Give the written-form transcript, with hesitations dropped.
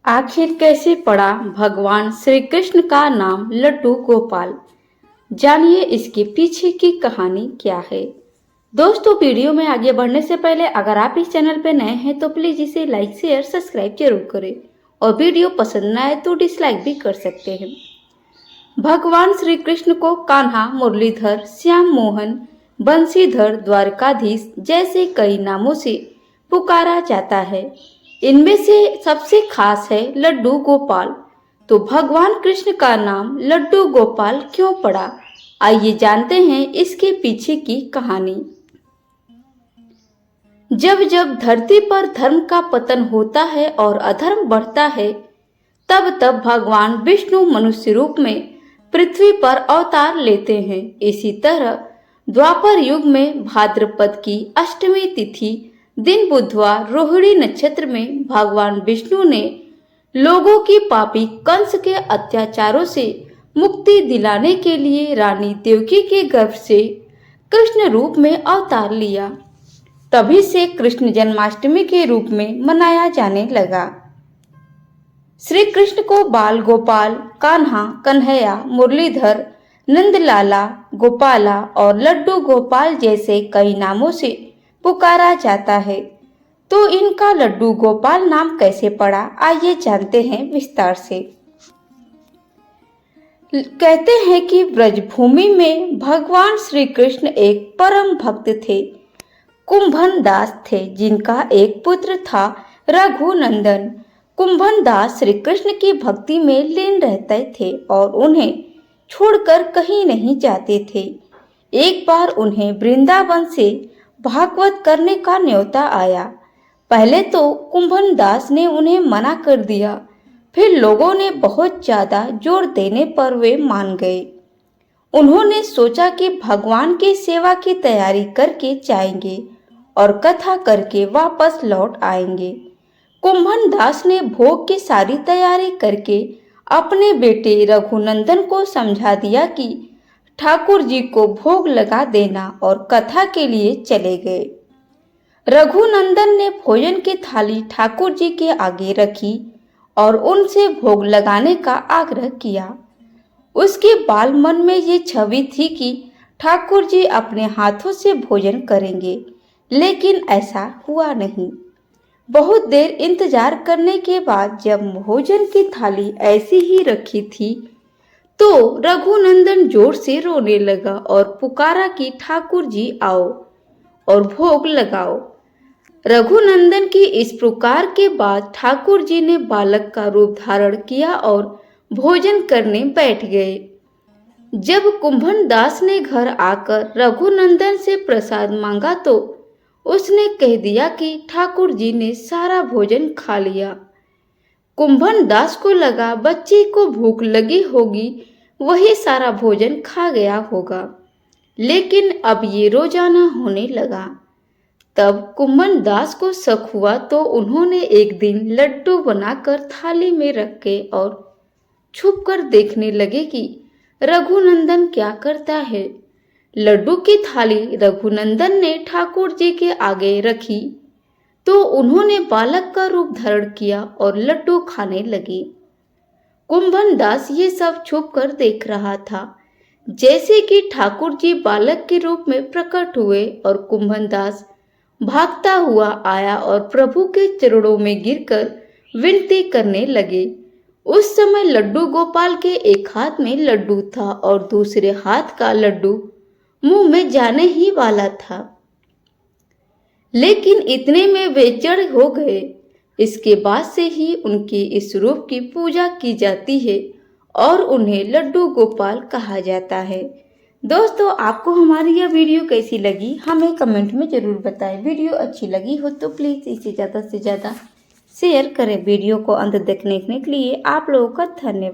आखिर कैसे पड़ा भगवान श्री कृष्ण का नाम लड्डू गोपाल। जानिए इसके पीछे की कहानी क्या है। दोस्तों, वीडियो में आगे बढ़ने से पहले अगर आप इस चैनल पर नए हैं तो प्लीज इसे लाइक शेयर सब्सक्राइब जरूर करें और वीडियो पसंद न आए तो डिसलाइक भी कर सकते हैं। भगवान श्री कृष्ण को कान्हा, मुरलीधर, श्याम मोहन, बंसीधर, द्वारकाधीश जैसे कई नामों से पुकारा जाता है। इनमें से सबसे खास है लड्डू गोपाल। तो भगवान कृष्ण का नाम लड्डू गोपाल क्यों पड़ा, आइए जानते हैं इसके पीछे की कहानी। जब जब धरती पर धर्म का पतन होता है और अधर्म बढ़ता है, तब तब भगवान विष्णु मनुष्य रूप में पृथ्वी पर अवतार लेते हैं। इसी तरह द्वापर युग में भाद्रपद की अष्टमी तिथि दिन बुधवार रोहिणी नक्षत्र में भगवान विष्णु ने लोगों की पापी कंस के अत्याचारों से मुक्ति दिलाने के लिए रानी देवकी के गर्भ से कृष्ण रूप में अवतार लिया। तभी से कृष्ण जन्माष्टमी के रूप में मनाया जाने लगा। श्री कृष्ण को बाल गोपाल, कान्हा, कन्हैया, मुरलीधर, नंदलाला, गोपाला और लड्डू गोपाल जैसे कई नामों से पुकारा जाता है। तो इनका लड्डू गोपाल नाम कैसे पड़ा, आइए जानते हैं विस्तार से। कहते हैं कि ब्रजभूमि में भगवान श्री कृष्ण एक परम भक्त थे। कुंभन दास थे जिनका एक पुत्र था रघुनंदन। कुंभन दास श्री कृष्ण की भक्ति में लीन रहते थे और उन्हें छोड़कर कहीं नहीं जाते थे। एक बार उन्हें वृंदावन से भागवत करने का न्योता आया। पहले तो कुंभन दास ने उन्हें मना कर दिया, फिर लोगों ने बहुत ज्यादा जोर देने पर वे मान गए। उन्होंने सोचा कि भगवान की सेवा की तैयारी करके जाएंगे और कथा करके वापस लौट आएंगे। कुंभन दास ने भोग की सारी तैयारी करके अपने बेटे रघुनंदन को समझा दिया कि ठाकुर जी को भोग लगा देना और कथा के लिए चले गए। रघुनंदन ने भोजन की थाली ठाकुर जी के आगे रखी और उनसे भोग लगाने का आग्रह किया। उसके बाल मन में ये छवि थी कि ठाकुर जी अपने हाथों से भोजन करेंगे, लेकिन ऐसा हुआ नहीं। बहुत देर इंतजार करने के बाद जब भोजन की थाली ऐसी ही रखी थी तो रघुनंदन जोर से रोने लगा और पुकारा कि ठाकुर जी आओ और भोग लगाओ। रघुनंदन की इस पुकार के बाद ठाकुर जी ने बालक का रूप धारण किया और भोजन करने बैठ गए। जब कुंभन दास ने घर आकर रघुनंदन से प्रसाद मांगा तो उसने कह दिया कि ठाकुर जी ने सारा भोजन खा लिया। कुंभन दास को लगा बच्चे को भूख लगी होगी, वही सारा भोजन खा गया होगा, लेकिन अब ये रोजाना होने लगा। तब कुंभन दास को शक हुआ तो उन्होंने एक दिन लड्डू बनाकर थाली में रखे और छुपकर देखने लगे कि रघुनंदन क्या करता है। लड्डू की थाली रघुनंदन ने ठाकुर जी के आगे रखी तो उन्होंने बालक का रूप धारण किया और लड्डू खाने लगे। कुंभन दास ये सब छुप कर देख रहा था। जैसे कि ठाकुर जी बालक के रूप में प्रकट हुए और कुंभन दास भागता हुआ आया और प्रभु के चरणों में गिरकर विनती करने लगे। उस समय लड्डू गोपाल के एक हाथ में लड्डू था और दूसरे हाथ का लड्डू मुंह में जाने ही वाला था, लेकिन इतने में वे जड़ हो गए। इसके बाद से ही उनके इस रूप की पूजा की जाती है और उन्हें लड्डू गोपाल कहा जाता है। दोस्तों, आपको हमारी यह वीडियो कैसी लगी हमें कमेंट में जरूर बताएं। वीडियो अच्छी लगी हो तो प्लीज़ इसे ज़्यादा से ज़्यादा शेयर करें। वीडियो को अंत देखने के लिए आप लोगों का धन्यवाद।